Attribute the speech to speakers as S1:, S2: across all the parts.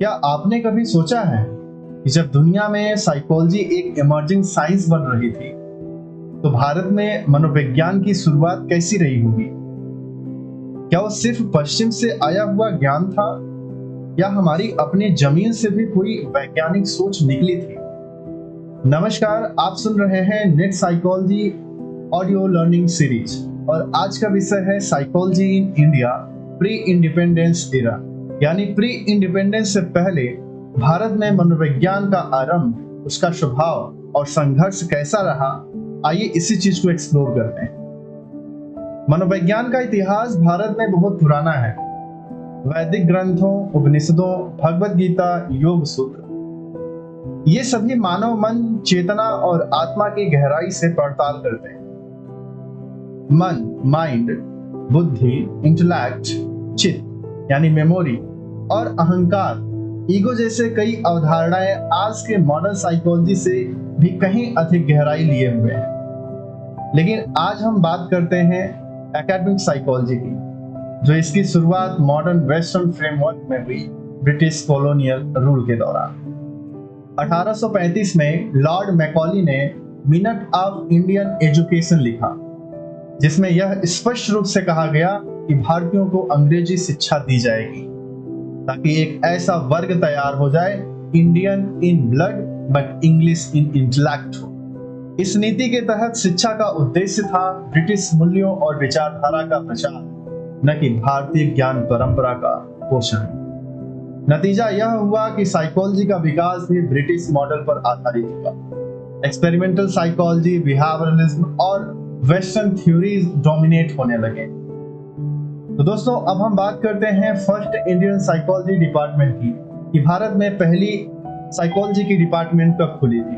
S1: क्या आपने कभी सोचा है कि जब दुनिया में साइकोलॉजी एक इमर्जिंग साइंस बन रही थी, तो भारत में मनोविज्ञान की शुरुआत कैसी रही होगी? क्या वो सिर्फ पश्चिम से आया हुआ ज्ञान था, या हमारी अपनी जमीन से भी कोई वैज्ञानिक सोच निकली थी? नमस्कार, आप सुन रहे हैं net psychology audio learning series और आज का विषय है psychology in India pre independence era, यानी प्री इंडिपेंडेंस से पहले भारत में मनोविज्ञान का आरंभ, उसका स्वभाव और संघर्ष कैसा रहा। आइए इसी चीज को एक्सप्लोर करते हैं। मनोविज्ञान का इतिहास भारत में बहुत पुराना है। वैदिक ग्रंथों, उपनिषदों, भगवद गीता, योग सूत्र, ये सभी मानव मन, चेतना और आत्मा की गहराई से पड़ताल करते हैं। मन, माइंड, बुद्धि, इंटेलेक्ट, चित्त यानी मेमोरी और अहंकार, ईगो जैसे कई अवधारणाएं आज के मॉडर्न साइकोलॉजी से भी कहीं अधिक गहराई लिए हुए हैं। लेकिन आज हम बात करते हैं एकेडमिक साइकोलॉजी की, जो इसकी शुरुआत मॉडर्न वेस्टर्न फ्रेमवर्क में हुई ब्रिटिश कॉलोनियल रूल के दौरान। 1835 में लॉर्ड मैकॉली ने मिनट ऑफ इंडियन एजुकेशन लिखा, जिसमें यह स्पष्ट रूप से कहा गया कि भारतीयों को अंग्रेजी शिक्षा दी जाएगी ताकि एक ऐसा वर्ग तैयार हो जाए Indian in blood but English in intellect हो। इस नीति के तहत शिक्षा का उद्देश्य था ब्रिटिश मूल्यों और विचारधारा का प्रचार, न कि भारतीय ज्ञान परंपरा का पोषण। नतीजा यह हुआ कि साइकोलॉजी का विकास भी ब्रिटिश मॉडल पर आधारित हुआ। एक्सपेरिमेंटल साइकोलॉजी, बिहेवियरलिज्म और वेस्टर्न थ्योरीज डोमिनेट होने लगे। तो दोस्तों, अब हम बात करते हैं फर्स्ट इंडियन साइकोलॉजी डिपार्टमेंट की, कि भारत में पहली साइकोलॉजी की डिपार्टमेंट कब खुली थी।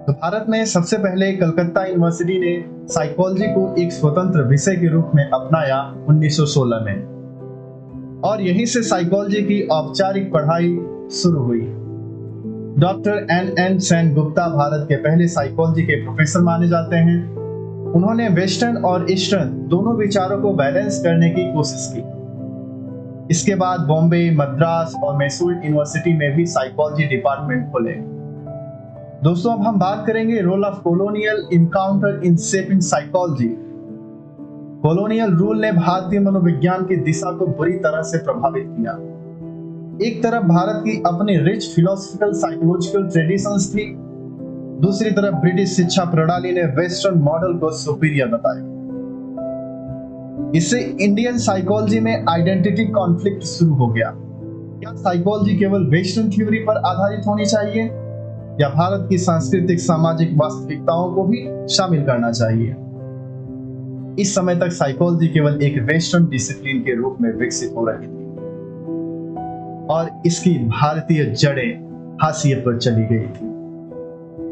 S1: तो भारत में सबसे पहले कलकत्ता यूनिवर्सिटी ने साइकोलॉजी को एक स्वतंत्र विषय के रूप में अपनाया 1916 में, और यहीं से साइकोलॉजी की औपचारिक पढ़ाई शुरू हुई। डॉक्टर एन सेन गुप्ता भारत के पहले साइकोलॉजी के प्रोफेसर माने जाते हैं। उन्होंने वेस्टर्न और ईस्टर्न दोनों विचारों को बैलेंस करने की कोशिश की। इसके बाद बॉम्बे, मद्रास और मैसूर यूनिवर्सिटी में भी साइकोलॉजी डिपार्टमेंट खुले। दोस्तों, अब हम बात करेंगे role of colonial encounter in shaping psychology. Colonial rule ने भारतीय मनोविज्ञान की दिशा को बुरी तरह से प्रभावित किया। एक तरफ भारत की अपनी रिच फिलोसॉफिकल साइकोलॉजिकल ट्रेडिशंस थी, दूसरी तरफ ब्रिटिश शिक्षा प्रणाली ने वेस्टर्न मॉडल को सुपीरियर बताया। इससे इंडियन साइकोलॉजी में आइडेंटिटी कॉन्फ्लिक्ट शुरू हो गया। क्या साइकोलॉजी केवल वेस्टर्न थ्योरी पर आधारित होनी चाहिए, या भारत की सांस्कृतिक सामाजिक वास्तविकताओं को भी शामिल करना चाहिए? इस समय तक साइकोलॉजी केवल एक वेस्टर्न डिसिप्लिन के रूप में विकसित हो रही थी और इसकी भारतीय जड़ें हाशिए पर चली गई थी।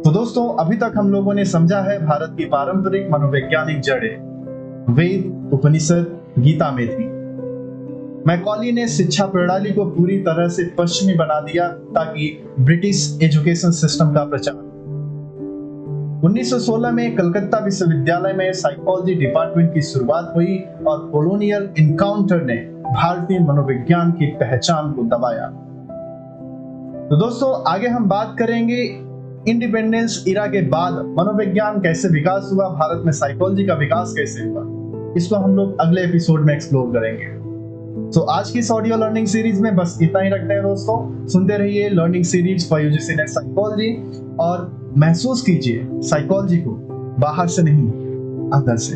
S1: तो दोस्तों, अभी तक हम लोगों ने समझा है भारत की पारंपरिक मनोवैज्ञानिक जड़ें वेद, उपनिषद, गीता में थी। मैकॉली ने शिक्षा प्रणाली को पूरी तरह से पश्चिमी बना दिया ताकि ब्रिटिश एजुकेशन सिस्टम का प्रचार। 1916 में कलकत्ता विश्वविद्यालय में साइकोलॉजी डिपार्टमेंट की शुरुआत हुई और कॉलोनियल इनकाउंटर ने भारतीय मनोविज्ञान की पहचान को दबाया। तो दोस्तों, आगे हम बात करेंगे इंडिपेंडेंस इरा के बाद मनोविज्ञान कैसे विकास हुआ, भारत में साइकोलॉजी का विकास कैसे हुआ। इसको हम लोग अगले एपिसोड में एक्सप्लोर करेंगे। तो आज की इस ऑडियो लर्निंग सीरीज में बस इतना ही रखते हैं दोस्तों। सुनते रहिए learning series for UGC net psychology और महसूस कीजिए साइकोलॉजी को बाहर से नहीं, अंदर से।